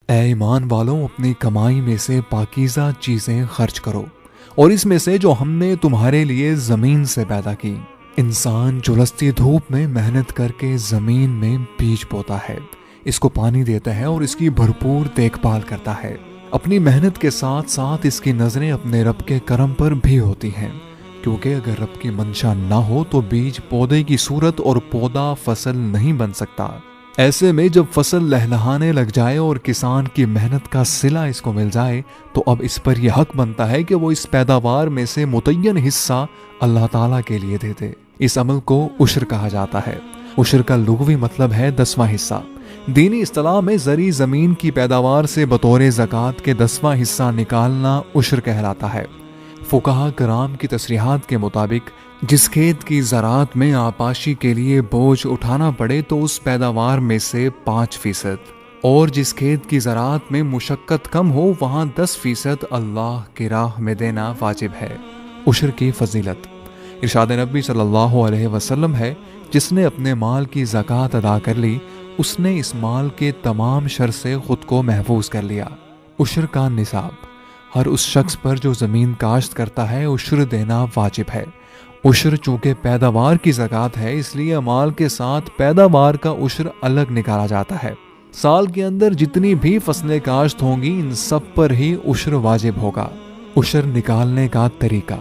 اے ایمان والوں، اپنی کمائی میں سے پاکیزہ چیزیں خرچ کرو، اور اس میں سے جو ہم نے تمہارے لیے زمین سے پیدا کی۔ انسان جلستی دھوپ میں محنت کر کے زمین میں بیج بوتا ہے، اس کو پانی دیتا ہے اور اس کی بھرپور دیکھ بھال کرتا ہے۔ اپنی محنت کے ساتھ ساتھ اس کی نظریں اپنے رب کے کرم پر بھی ہوتی ہیں، کیونکہ اگر رب کی منشا نہ ہو تو بیج پودے کی صورت اور پودا فصل نہیں بن سکتا۔ ایسے میں جب فصل لہلہانے لگ جائے اور کسان کی محنت کا صلہ اس کو مل جائے تو اب اس پر یہ حق بنتا ہے کہ وہ اس پیداوار میں سے متعین حصہ اللہ تعالیٰ کے لیے دے دے۔ اس عمل کو عشر کہا جاتا ہے۔ عشر کا لغوی مطلب ہے 10واں حصہ۔ دینی اصطلاح میں زرعی زمین کی پیداوار سے بطور زکوٰۃ کے 10واں حصہ نکالنا عشر کہلاتا ہے۔ فقہا کرام کی تصریحات کے مطابق جس کھیت کی زراعت میں آپاشی کے لیے بوجھ اٹھانا پڑے تو اس پیداوار میں سے 5%، اور جس کھیت کی زراعت میں مشقت کم ہو وہاں 10% اللہ کی راہ میں دینا واجب ہے۔ عشر کی فضیلت، ارشاد نبی صلی اللہ علیہ وسلم ہے، جس نے اپنے مال کی زکوٰۃ ادا کر لی اس نے اس مال کے تمام شر سے خود کو محفوظ کر لیا۔ عشر کا نصاب، ہر اس شخص پر جو زمین کاشت کرتا ہے عشر دینا واجب ہے۔ عشر چونکہ پیداوار کی زکوٰۃ ہے اس لیے مال کے ساتھ پیداوار کا عشر الگ نکالا جاتا ہے۔ سال کے اندر جتنی بھی فصلیں کاشت ہوں گی ان سب پر ہی عشر واجب ہوگا۔ عشر نکالنے کا طریقہ،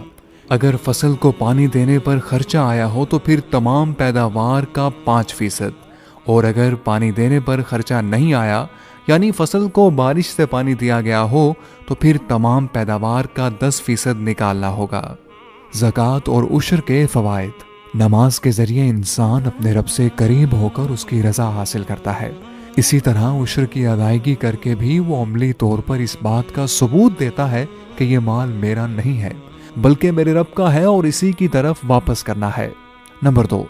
اگر فصل کو پانی دینے پر خرچہ آیا ہو تو پھر تمام پیداوار کا 5%، اور اگر پانی دینے پر خرچہ نہیں آیا یعنی فصل کو بارش سے پانی دیا گیا ہو تو پھر تمام پیداوار کا 10% نکالنا ہوگا۔ زکوٰۃ اور عشر کے فوائد، نماز کے ذریعے انسان اپنے رب سے قریب ہو کر اس کی رضا حاصل کرتا ہے۔ اسی طرح عشر کی ادائیگی کر کے بھی وہ عملی طور پر اس بات کا ثبوت دیتا ہے کہ یہ مال میرا نہیں ہے بلکہ میرے رب کا ہے اور اسی کی طرف واپس کرنا ہے۔ نمبر 2،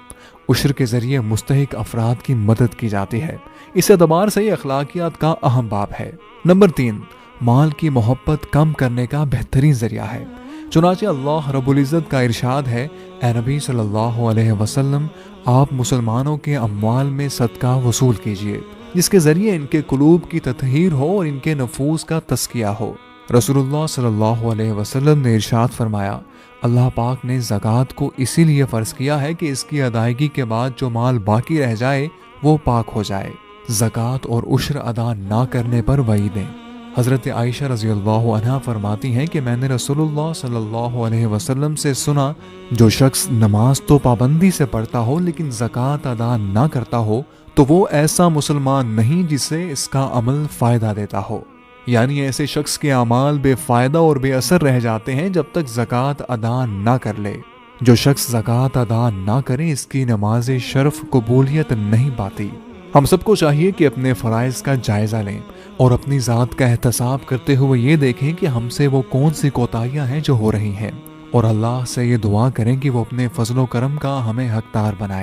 عشر کے ذریعے مستحق افراد کی مدد کی جاتی ہے، اس اعتبار سے یہ اخلاقیات کا اہم باب ہے۔ نمبر 3، مال کی محبت کم کرنے کا بہترین ذریعہ ہے، چنانچہ اللہ رب العزت کا ارشاد ہے، اے نبی صلی اللہ علیہ وسلم، آپ مسلمانوں کے اموال میں صدقہ وصول کیجئے جس کے ذریعے ان کے قلوب کی تطہیر ہو اور ان کے نفوس کا تزکیہ ہو۔ رسول اللہ صلی اللہ علیہ وسلم نے ارشاد فرمایا، اللہ پاک نے زکوٰۃ کو اسی لیے فرض کیا ہے کہ اس کی ادائیگی کے بعد جو مال باقی رہ جائے وہ پاک ہو جائے۔ زکوٰۃ اور عشر ادا نہ کرنے پر وعیدیں، حضرت عائشہ رضی اللہ عنہا فرماتی ہیں کہ میں نے رسول اللہ صلی اللہ علیہ وسلم سے سنا، جو شخص نماز تو پابندی سے پڑھتا ہو لیکن زکوٰۃ ادا نہ کرتا ہو تو وہ ایسا مسلمان نہیں جسے اس کا عمل فائدہ دیتا ہو، یعنی ایسے شخص کے اعمال بے فائدہ اور بے اثر رہ جاتے ہیں جب تک زکوٰۃ ادا نہ کر لے۔ جو شخص زکوٰۃ ادا نہ کرے اس کی نماز شرف قبولیت نہیں پاتی۔ ہم سب کو چاہیے کہ اپنے فرائض کا جائزہ لیں اور اپنی ذات کا احتساب کرتے ہوئے یہ دیکھیں کہ ہم سے وہ کون سی کوتاہیاں ہیں جو ہو رہی ہیں، اور اللہ سے یہ دعا کریں کہ وہ اپنے فضل و کرم کا ہمیں حقدار بنائے۔